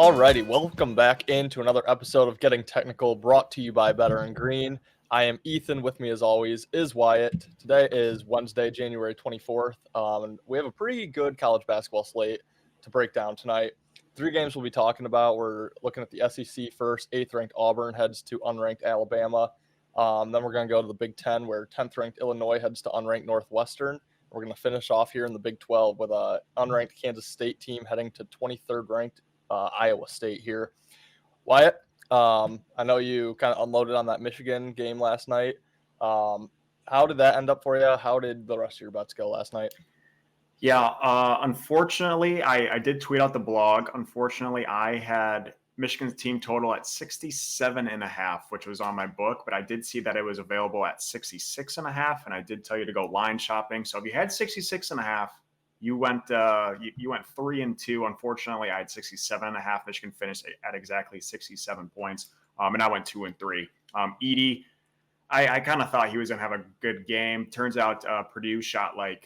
Alrighty, welcome back into another episode of Getting Technical, brought to you by Better and Green. I am Ethan. With me, as always, is Wyatt. Today is Wednesday, January 24th, and we have a pretty good college basketball slate to break down tonight. 3 games we'll be talking about. We're looking at the SEC first. 8th-ranked Auburn heads to unranked Alabama. Then we're going to go to the Big Ten, where 10th-ranked Illinois heads to unranked Northwestern. We're going to finish off here in the Big 12 with a unranked Kansas State team heading to 23rd-ranked Iowa State here. Wyatt, I know you kind of unloaded on that Michigan game last night. How did that end up for you? How did the rest of your bets go last night? Yeah, unfortunately, I did tweet out the blog. Unfortunately, I had Michigan's team total at 67.5, which was on my book, but I did see that it was available at 66.5, and I did tell you to go line shopping. So if you had 66.5, you went 3-2. Unfortunately, I had 67.5. Michigan finished at exactly 67 points, and I went 2-3. Edey, I kind of thought he was going to have a good game. Turns out Purdue shot I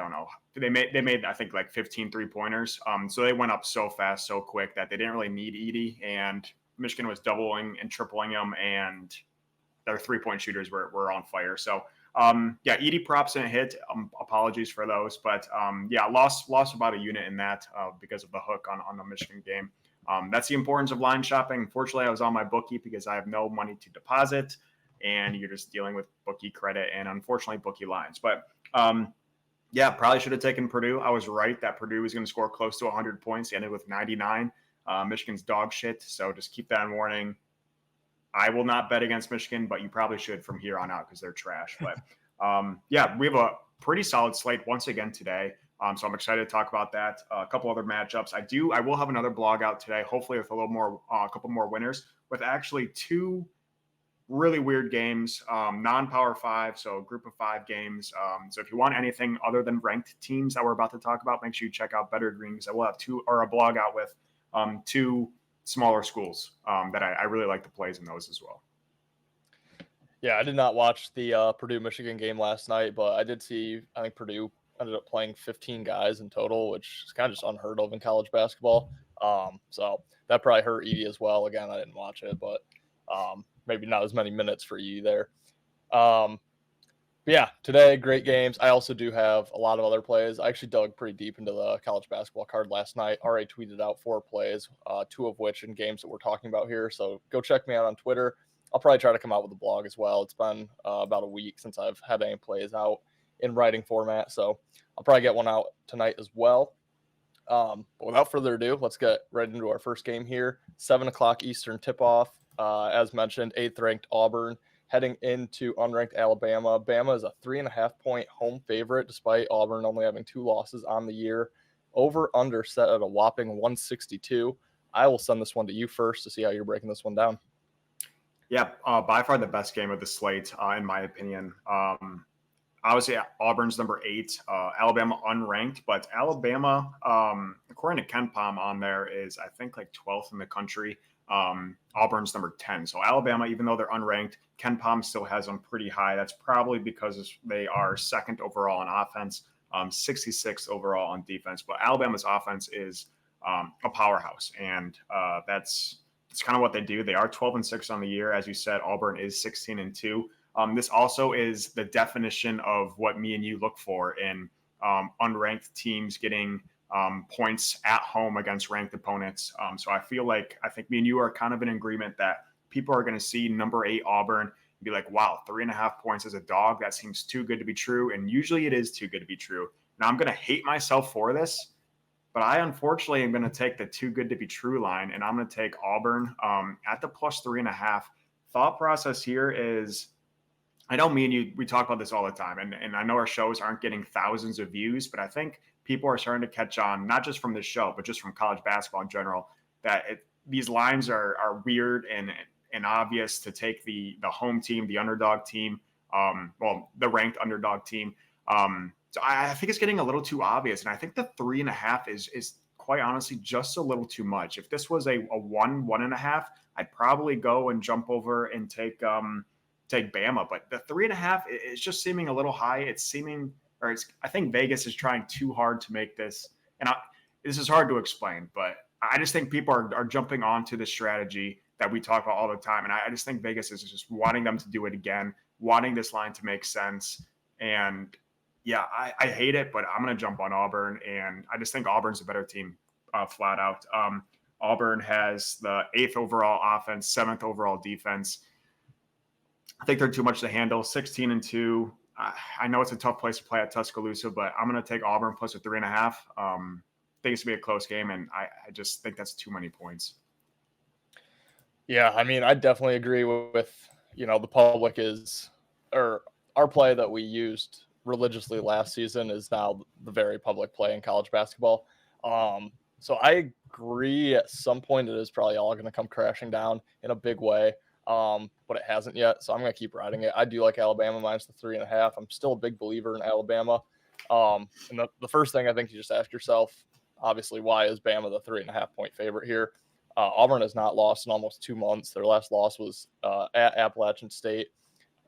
don't know. They made I think 15 3-pointers. So they went up so fast, so quick that they didn't really need Edey, and Michigan was doubling and tripling them, and their 3-point shooters were on fire. So Edey props didn't hit. Apologies for those, but lost about a unit in that because of the hook on the Michigan game. That's the importance of line shopping. Unfortunately, I was on my bookie because I have no money to deposit, and you're just dealing with bookie credit and unfortunately bookie lines. But probably should have taken Purdue. I was right that Purdue was going to score close to 100 points. They ended with 99. Michigan's dog shit, so just keep that in warning. I will not bet against Michigan, but you probably should from here on out because they're trash. But we have a pretty solid slate once again today. So I'm excited to talk about that. A couple other matchups. I will have another blog out today, hopefully with a couple more winners, with actually 2 really weird games, non-power 5, so a group of 5 games. So if you want anything other than ranked teams that we're about to talk about, make sure you check out Better Green, because I will have a blog out with 2 smaller schools that I really like the plays in those as well. Yeah, I did not watch the Purdue-Michigan game last night, but I did see, I think Purdue ended up playing 15 guys in total, which is kind of just unheard of in college basketball. So that probably hurt Edey as well. Again, I didn't watch it, but maybe not as many minutes for you there. Today, great games. I also do have a lot of other plays. I actually dug pretty deep into the college basketball card last night. Already tweeted out 4 plays, 2 of which in games that we're talking about here. So go check me out on Twitter. I'll probably try to come out with a blog as well. It's been about a week since I've had any plays out in writing format. So I'll probably get one out tonight as well. But without further ado, let's get right into our first game here. 7 o'clock Eastern tip-off. As mentioned, 8th-ranked Auburn heading into unranked Alabama. Bama is a 3.5-point home favorite, despite Auburn only having 2 losses on the year. Over/under set at a whopping 162. I will send this one to you first to see how you're breaking this one down. Yeah, by far the best game of the slate, in my opinion. Obviously, Auburn's number 8, Alabama unranked, but Alabama, according to KenPom on there, is I think 12th in the country. Auburn's number 10. So Alabama, even though they're unranked, KenPom still has them pretty high. That's probably because they are 2nd overall on offense, 66th overall on defense. But Alabama's offense is a powerhouse, and that's kind of what they do. They are 12-6 on the year. As you said, Auburn is 16-2. This also is the definition of what me and you look for in unranked teams getting points at home against ranked opponents. So I think me and you are kind of in agreement that people are going to see number 8 Auburn and be like, wow, 3.5 points as a dog. That seems too good to be true. And usually it is too good to be true. Now I'm going to hate myself for this, but I unfortunately am going to take the too good to be true line, and I'm going to take Auburn at the plus 3.5. Thought process here is, I know me and you, we talk about this all the time, and I know our shows aren't getting thousands of views, but I think people are starting to catch on, not just from this show, but just from college basketball in general, that these lines are weird and obvious to take the home team, the underdog team, the ranked underdog team. So I think it's getting a little too obvious, and I think the 3.5 is quite honestly just a little too much. If this was a 1.5, I'd probably go and jump over and take Bama, but the 3.5 is just seeming a little high. I think Vegas is trying too hard to make this, and this is hard to explain, but I just think people are jumping onto the strategy that we talk about all the time. And I just think Vegas is just wanting them to do it again, wanting this line to make sense. And yeah, I hate it, but I'm going to jump on Auburn. And I just think Auburn's a better team, flat out. Auburn has the 8th overall offense, 7th overall defense. I think they're too much to handle. 16-2. I know it's a tough place to play at Tuscaloosa, but I'm going to take Auburn plus a 3.5. I think it's going to be a close game, and I just think that's too many points. Yeah, I mean, I definitely agree with the public is, or our play that we used religiously last season is now the very public play in college basketball. So I agree at some point it is probably all going to come crashing down in a big way, but it hasn't yet. So I'm going to keep riding it. I do like Alabama minus the 3.5. I'm still a big believer in Alabama. And the first thing I think you just ask yourself, obviously, why is Bama the 3.5-point favorite here? Auburn has not lost in almost 2 months. Their last loss was at Appalachian State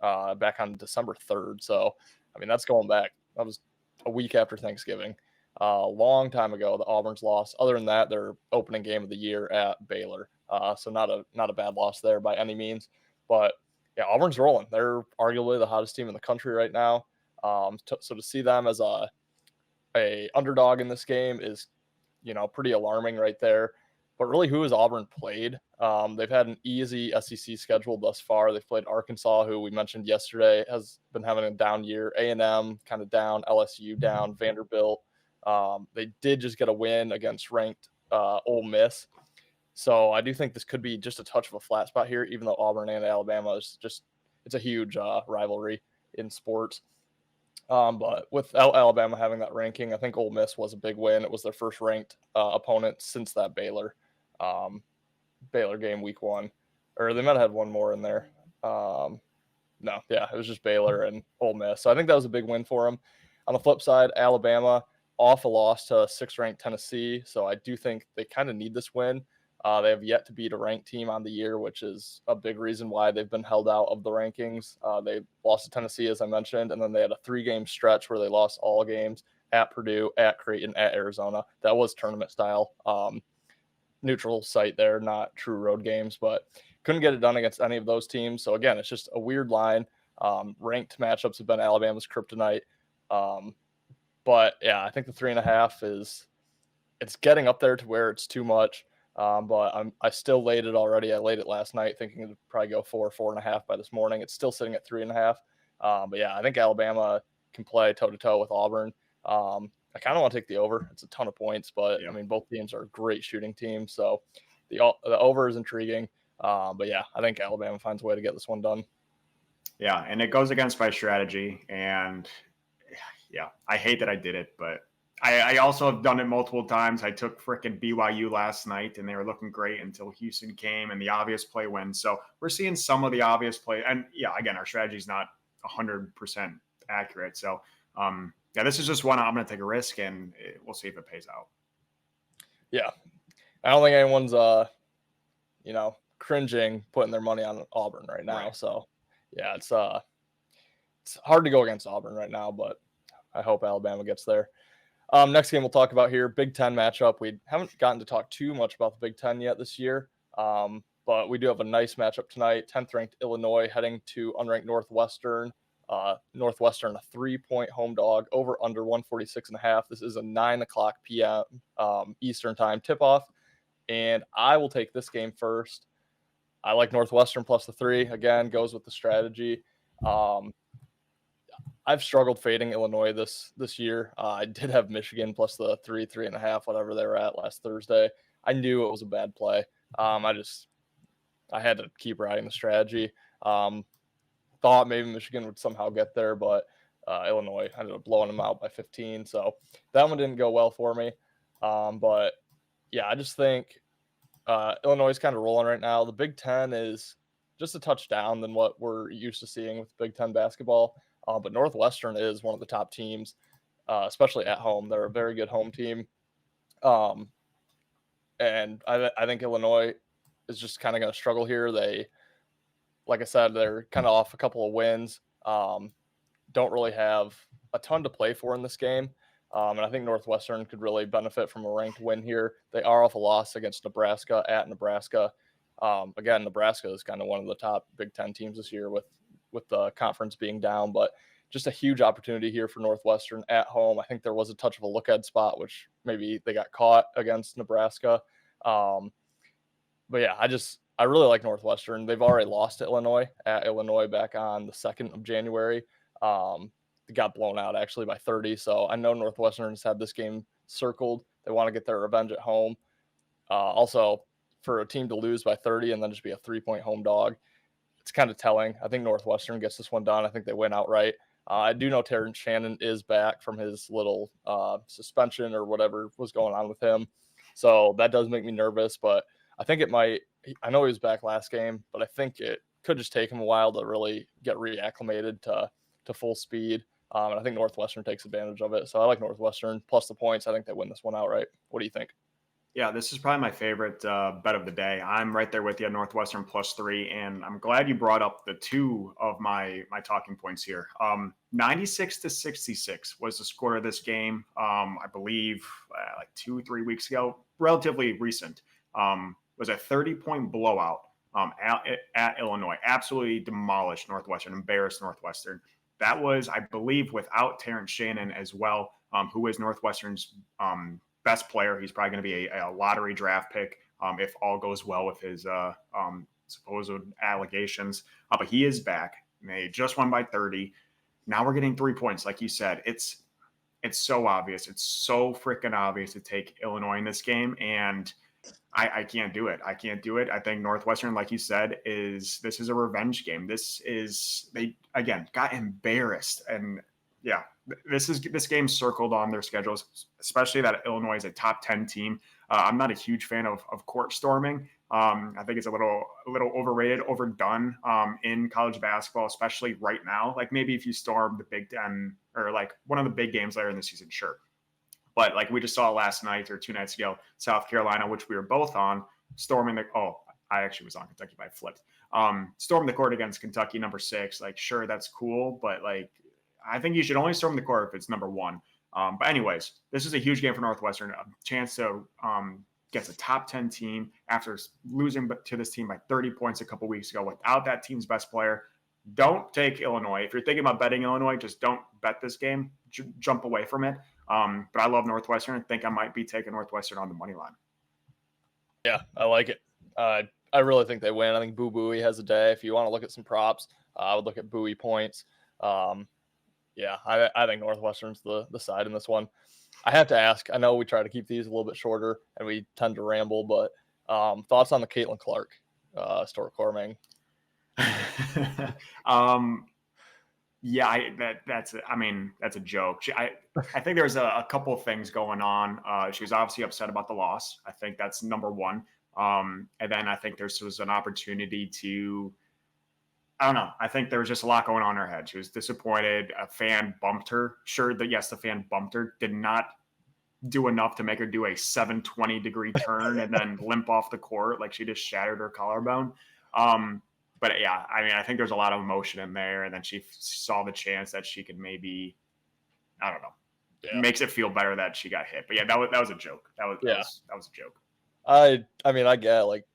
back on December 3rd. So, I mean, that's going back. That was a week after Thanksgiving. A long time ago, the Auburn's lost. Other than that, their opening game of the year at Baylor. So not a bad loss there by any means. But, yeah, Auburn's rolling. They're arguably the hottest team in the country right now. So to see them as a underdog in this game is, pretty alarming right there. But really, who has Auburn played? They've had an easy SEC schedule thus far. They've played Arkansas, who we mentioned yesterday, has been having a down year. A&M kind of down, LSU down, Vanderbilt. They did just get a win against ranked Ole Miss. So I do think this could be just a touch of a flat spot here, even though Auburn and Alabama is it's a huge rivalry in sports. But without Alabama having that ranking, I think Ole Miss was a big win. It was their first ranked opponent since that Baylor game week 1, or they might have had one more in there. No, yeah, it was just Baylor and Ole Miss. So I think that was a big win for them. On the flip side, Alabama off a loss to 6th ranked Tennessee. So I do think they kind of need this win. They have yet to beat a ranked team on the year, which is a big reason why they've been held out of the rankings. They lost to Tennessee, as I mentioned, and then they had a 3-game stretch where they lost all games at Purdue, at Creighton, at Arizona. That was tournament style, neutral site there, not true road games, but couldn't get it done against any of those teams. So again, it's just a weird line. Ranked matchups have been Alabama's kryptonite. But yeah, I think the 3.5 it's getting up there to where it's too much. But I still laid it already. I laid it last night thinking it would probably go 4.5 by this morning. It's still sitting at 3.5. But yeah, I think Alabama can play toe-to-toe with Auburn. I kind of want to take the over. It's a ton of points, but yeah. I mean, both teams are great shooting teams. So the over is intriguing. But yeah, I think Alabama finds a way to get this one done. Yeah, and it goes against my strategy. And yeah, I hate that I did it, but I also have done it multiple times. I took frickin' BYU last night, and they were looking great until Houston came and the obvious play wins. So we're seeing some of the obvious play. And yeah, again, our strategy is not 100% accurate. So yeah, this is just one I'm going to take a risk, and we'll see if it pays out. Yeah, I don't think anyone's cringing putting their money on Auburn right now. Right. So yeah, it's hard to go against Auburn right now, but I hope Alabama gets there. Next game we'll talk about here, Big Ten matchup. We haven't gotten to talk too much about the Big Ten yet this year, but we do have a nice matchup tonight. 10th ranked Illinois heading to unranked Northwestern. Northwestern, a 3-point home dog, over under 146.5. This is a 9:00 p.m. Eastern time tip-off, and I will take this game first. I like Northwestern plus the 3. Again, goes with the strategy. I've struggled fading Illinois this year. I did have Michigan plus the 3.5, whatever they were at last Thursday. I knew it was a bad play. I had to keep riding the strategy. Thought maybe Michigan would somehow get there, but Illinois ended up blowing them out by 15. So that one didn't go well for me. But yeah, I just think Illinois is kind of rolling right now. The Big Ten is just a touch down than what we're used to seeing with Big Ten basketball. But Northwestern is one of the top teams, especially at home. They're a very good home team. And I think Illinois is just kind of going to struggle here. Like I said, they're kind of off a couple of wins. Don't really have a ton to play for in this game. And I think Northwestern could really benefit from a ranked win here. They are off a loss against Nebraska at Nebraska. Again, Nebraska is kind of one of the top Big Ten teams this year with the conference being down, but just a huge opportunity here for Northwestern at home. I think there was a touch of a look-ahead spot, which maybe they got caught against Nebraska. But yeah, I really like Northwestern. They've already lost to Illinois at Illinois back on the 2nd of January. They got blown out actually by 30. So I know Northwestern has had this game circled. They want to get their revenge at home. Also, for a team to lose by 30 and then just be a 3-point home dog, it's kind of telling. I think Northwestern gets this one done. I think they win outright. I do know Terrence Shannon is back from his little suspension or whatever was going on with him. So that does make me nervous, but I think it might. I know he was back last game, but I think it could just take him a while to really get reacclimated to full speed. And I think Northwestern takes advantage of it. So I like Northwestern plus the points. I think they win this one outright. What do you think? Yeah, this is probably my favorite bet of the day. I'm right there with you, Northwestern +3, and I'm glad you brought up the two of my talking points here. 96-66 was the score of this game. I believe like 2-3 weeks ago, relatively recent. Was a 30-point blowout at Illinois. Absolutely demolished Northwestern, embarrassed Northwestern. That was, I believe, without Terrence Shannon as well, who is Northwestern's best player. He's probably going to be a lottery draft pick if all goes well with his supposed allegations. But he is back. They just won by 30. Now we're getting 3 points, like you said. It's so obvious. It's so freaking obvious to take Illinois in this game, and I can't do it. I can't do it. I think Northwestern, like you said, this is a revenge game. They again got embarrassed, and yeah, this game circled on their schedules, especially that Illinois is a top 10 team. I'm not a huge fan of court storming. I think it's a little overrated, overdone in college basketball, especially right now. Like maybe if you storm the Big Ten or like one of the big games later in the season, sure. But like we just saw last night or 2 nights ago, South Carolina, which we were both on, storming I actually was on Kentucky, but I flipped. Stormed the court against Kentucky, number 6. Like, sure, that's cool, but like, I think you should only storm the court if it's number 1. But anyways, this is a huge game for Northwestern, a chance to get a top 10 team after losing to this team by 30 points a couple weeks ago without that team's best player. Don't take Illinois. If you're thinking about betting Illinois, just don't bet this game. Jump away from it. But I love Northwestern. I think I might be taking Northwestern on the money line. Yeah, I like it. I really think they win. I think Boo Buie has a day. If you want to look at some props, I would look at Buie points. Yeah, I think Northwestern's the side in this one. I have to ask, I know we try to keep these a little bit shorter and we tend to ramble, but thoughts on the Caitlin Clark story, Cormang? Yeah, that's a joke. I think there's a couple of things going on. She was obviously upset about the loss. I think that's number one. And then I think there was an opportunity to, I don't know. I think there was just a lot going on in her head. She was disappointed. A fan bumped her. Sure, yes, the fan bumped her. Did not do enough to make her do a 720-degree turn and then limp off the court like she just shattered her collarbone. But yeah, I mean, I think there's a lot of emotion in there, and then she saw the chance that she could maybe, I don't know, makes it feel better that she got hit. But yeah, that was a joke. That was a joke. I mean, I get like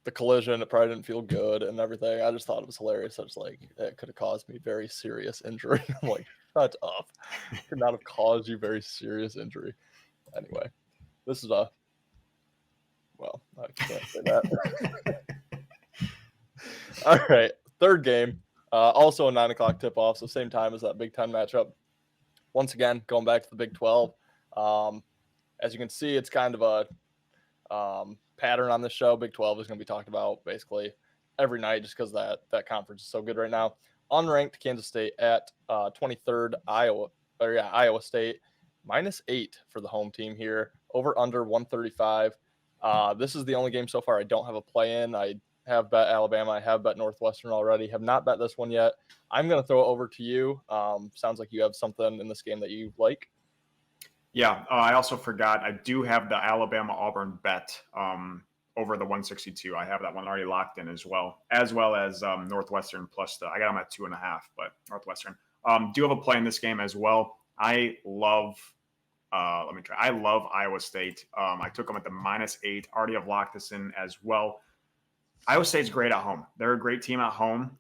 the collision, it probably didn't feel good and everything. I just thought it was hilarious. I was like, it could have caused me very serious injury. I'm like, shut up. It could not have caused you very serious injury. Anyway, this is I can't say that. All right, third game, also a 9:00 tip-off, so same time as that Big Ten matchup. Once again, going back to the Big 12. As you can see, it's kind of a pattern on this show. Big 12 is going to be talked about basically every night just because that conference is so good right now. Unranked Kansas State at 23rd Iowa State, -8 for the home team here. Over under 135. This is the only game so far I don't have a play in. I have bet Alabama. I have bet Northwestern already. Have not bet this one yet. I'm going to throw it over to you. Sounds like you have something in this game that you like. Yeah, I also forgot. I do have the Alabama-Auburn bet over the 162. I have that one already locked in as well as Northwestern plus I got them at 2.5, but Northwestern. Do have a play in this game as well. I love Let me try. I love Iowa State. I took them at the -8. Already have locked this in as well. Iowa State's great at home. They're a great team at home.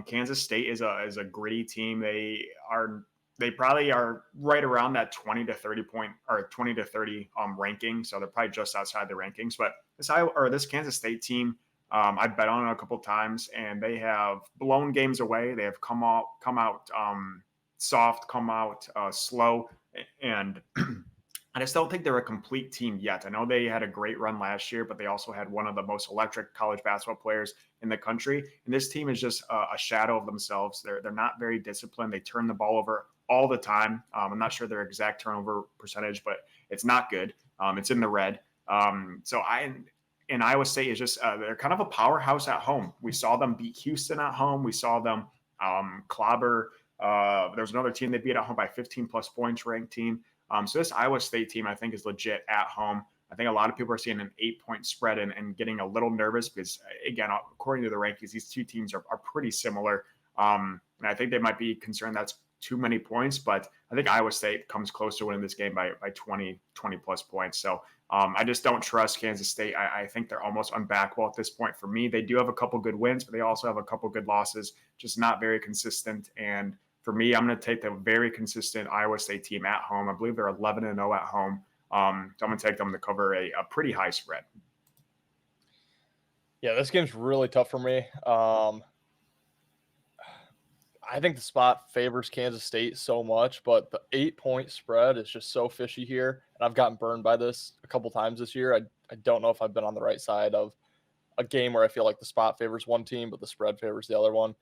Kansas State is a gritty team. They probably are right around that 20 to 30 point or 20 to 30 ranking. So they're probably just outside the rankings. But this Kansas State team, I bet on it a couple times, and they have blown games away. They have come out soft, come out slow, and I just don't think they're a complete team yet. I know they had a great run last year, but they also had one of the most electric college basketball players in the country. And this team is just a shadow of themselves. They're not very disciplined. They turn the ball over all the time. I'm not sure their exact turnover percentage, but it's not good. It's in the red. And Iowa State is just they're kind of a powerhouse at home. We saw them beat Houston at home. We saw them clobber. There's another team they beat at home by 15 plus points, ranked team. So this Iowa State team, I think, is legit at home. I think a lot of people are seeing an 8-point spread and getting a little nervous because, again, according to the rankings, these two teams are pretty similar. And I think they might be concerned that's too many points, but I think Iowa State comes close to winning this game by 20 plus points. So I just don't trust Kansas State. I think they're almost unbackable at this point for me. They do have a couple good wins, but they also have a couple good losses, just not very consistent. And for me, I'm going to take the very consistent Iowa State team at home. I believe they're 11-0 at home. So I'm going to take them to cover a pretty high spread. Yeah, this game's really tough for me. I think the spot favors Kansas State so much, but the 8-point spread is just so fishy here. And I've gotten burned by this a couple times this year. I don't know if I've been on the right side of a game where I feel like the spot favors one team, but the spread favors the other one.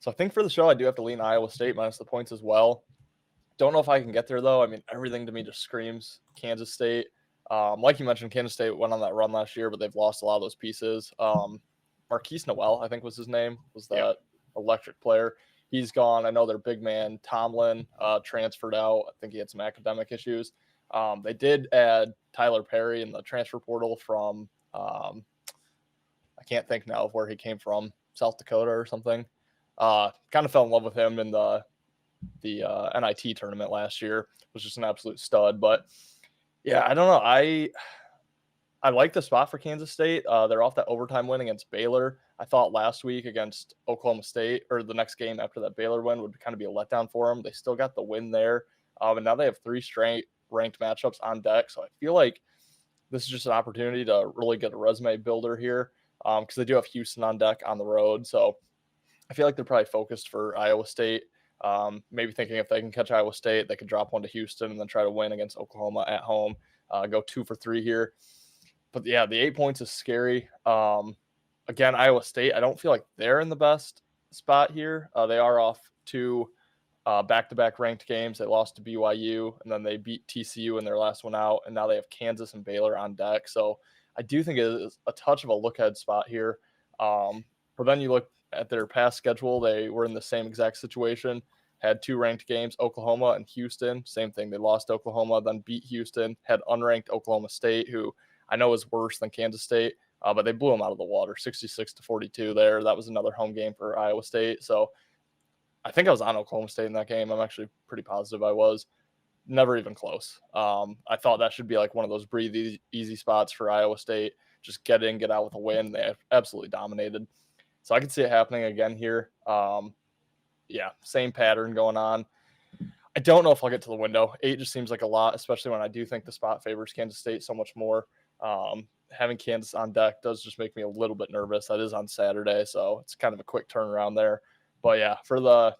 So I think for the show, I do have to lean Iowa State minus the points as well. Don't know if I can get there, though. I mean, everything to me just screams Kansas State. Like you mentioned, Kansas State went on that run last year, but they've lost a lot of those pieces. Marquise Noel, I think was his name, was that electric player. He's gone. I know their big man, Tomlin, transferred out. I think he had some academic issues. They did add Tyler Perry in the transfer portal from, I can't think now of where he came from, South Dakota or something. Kind of fell in love with him in the NIT tournament last year. Was just an absolute stud. But yeah, I don't know. I like the spot for Kansas State. They're off that overtime win against Baylor. I thought last week against Oklahoma State, or the next game after that Baylor win, would kind of be a letdown for them. They still got the win there. And now they have 3 straight ranked matchups on deck. So I feel like this is just an opportunity to really get a resume builder here because they do have Houston on deck on the road. So I feel like they're probably focused for Iowa State. Maybe thinking if they can catch Iowa State, they could drop one to Houston and then try to win against Oklahoma at home. Go 2 for 3 here. But yeah, the 8 points is scary. Again, Iowa State, I don't feel like they're in the best spot here. They are off 2 back-to-back ranked games. They lost to BYU, and then they beat TCU in their last one out, and now they have Kansas and Baylor on deck. So I do think it is a touch of a look-ahead spot here. But then you look at their past schedule, they were in the same exact situation, had 2 ranked games, Oklahoma and Houston. Same thing. They lost Oklahoma, then beat Houston, had unranked Oklahoma State, who I know is worse than Kansas State, but they blew them out of the water, 66-42 there. That was another home game for Iowa State. So I think I was on Oklahoma State in that game. I'm actually pretty positive I was. Never even close. I thought that should be like one of those breathe easy spots for Iowa State. Just get in, get out with a win. They absolutely dominated. So I can see it happening again here. Yeah, same pattern going on. I don't know if I'll get to the window. 8 just seems like a lot, especially when I do think the spot favors Kansas State so much more. Having Kansas on deck does just make me a little bit nervous. That is on Saturday, so it's kind of a quick turnaround there. But yeah, for the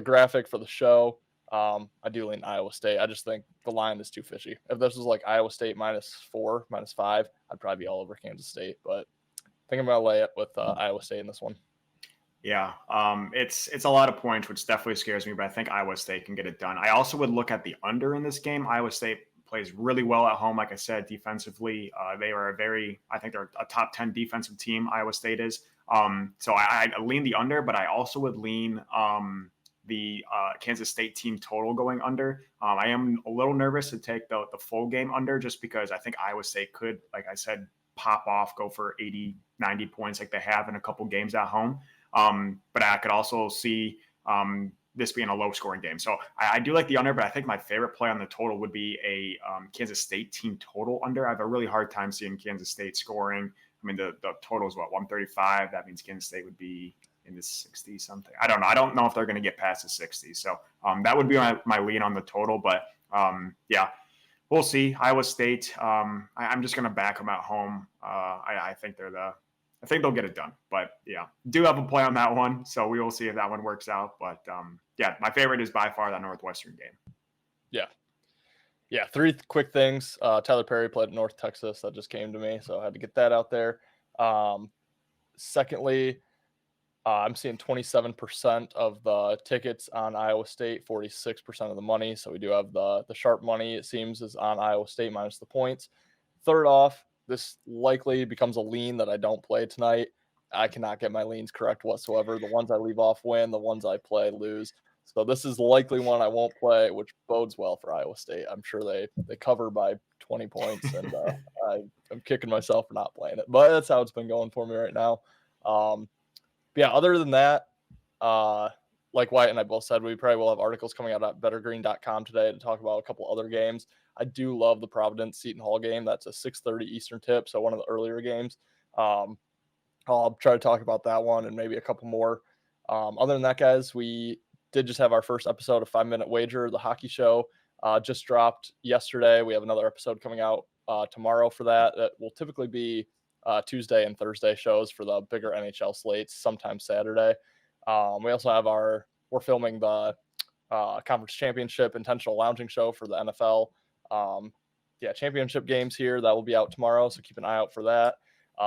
graphic, for the show, I do lean Iowa State. I just think the line is too fishy. If this was like Iowa State -4, -5, I'd probably be all over Kansas State. But I think I'm going to lay it with Iowa State in this one. Yeah, it's a lot of points, which definitely scares me, but I think Iowa State can get it done. I also would look at the under in this game. Iowa State plays really well at home, like I said, defensively. They are I think they're a top 10 defensive team, Iowa State is. So I lean the under, but I also would lean the Kansas State team total going under. I am a little nervous to take the full game under just because I think Iowa State could, like I said, pop off, go for 80, 90 points like they have in a couple games at home. But I could also see this being a low scoring game. So I do like the under, but I think my favorite play on the total would be a Kansas State team total under. I have a really hard time seeing Kansas State scoring. I mean, the total is what, 135? That means Kansas State would be in the 60 something. I don't know. I don't know if they're going to get past the 60. So that would be my lean on the total. But yeah, we'll see. Iowa State. I'm just going to back them at home. I think they'll get it done. But yeah, do have a play on that one. So we will see if that one works out. But yeah, my favorite is by far that Northwestern game. Yeah, 3 quick things. Tyler Perry played at North Texas. That just came to me, so I had to get that out there. Secondly, I'm seeing 27% of the tickets on Iowa State, 46% of the money. So we do have the sharp money, it seems, is on Iowa State minus the points. Third off, this likely becomes a lean that I don't play tonight. I cannot get my leans correct whatsoever. The ones I leave off win, the ones I play lose. So this is likely one I won't play, which bodes well for Iowa State. I'm sure they cover by 20 points, and I'm kicking myself for not playing it. But that's how it's been going for me right now. But yeah, other than that, like Wyatt and I both said, we probably will have articles coming out at bettergreen.com today to talk about a couple other games. I do love the Providence-Seton Hall game. That's a 6:30 Eastern tip, so one of the earlier games. I'll try to talk about that one and maybe a couple more. Other than that, guys, we did just have our first episode of 5 Minute Wager, the hockey show, just dropped yesterday. We have another episode coming out tomorrow for that. That will typically be Tuesday and Thursday shows for the bigger NHL slates, sometimes Saturday. We also have we're filming the conference championship intentional lounging show for the NFL. Championship games here. That will be out tomorrow, so keep an eye out for that.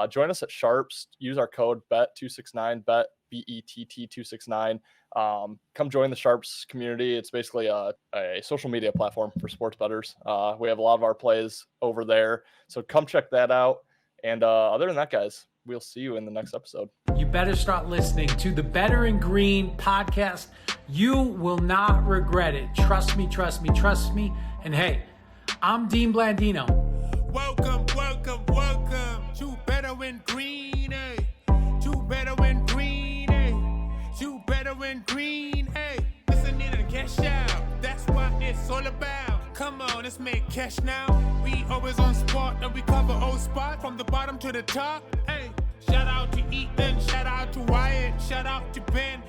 Join us at Sharps. Use our code BET269, BET, BETT 269. Come join the Sharps community. It's basically a social media platform for sports bettors. We have a lot of our plays over there, so come check that out. And other than that, guys, we'll see you in the next episode. You better start listening to the Better in Green podcast. You will not regret it. Trust me, trust me, trust me. And hey, I'm Dean Blandino. Welcome, welcome, welcome to Better in Green, eh? To Better in Green, eh? To Better in Green, eh? Listen in and cash out. That's what it's all about. Come on, let's make cash now. We always on spot and we cover all spot from the bottom to the top. Hey, shout out to Ethan, shout out to Wyatt, shout out to Ben.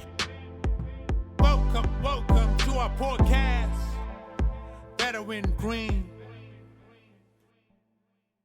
Welcome, welcome to our podcast. Better in Green.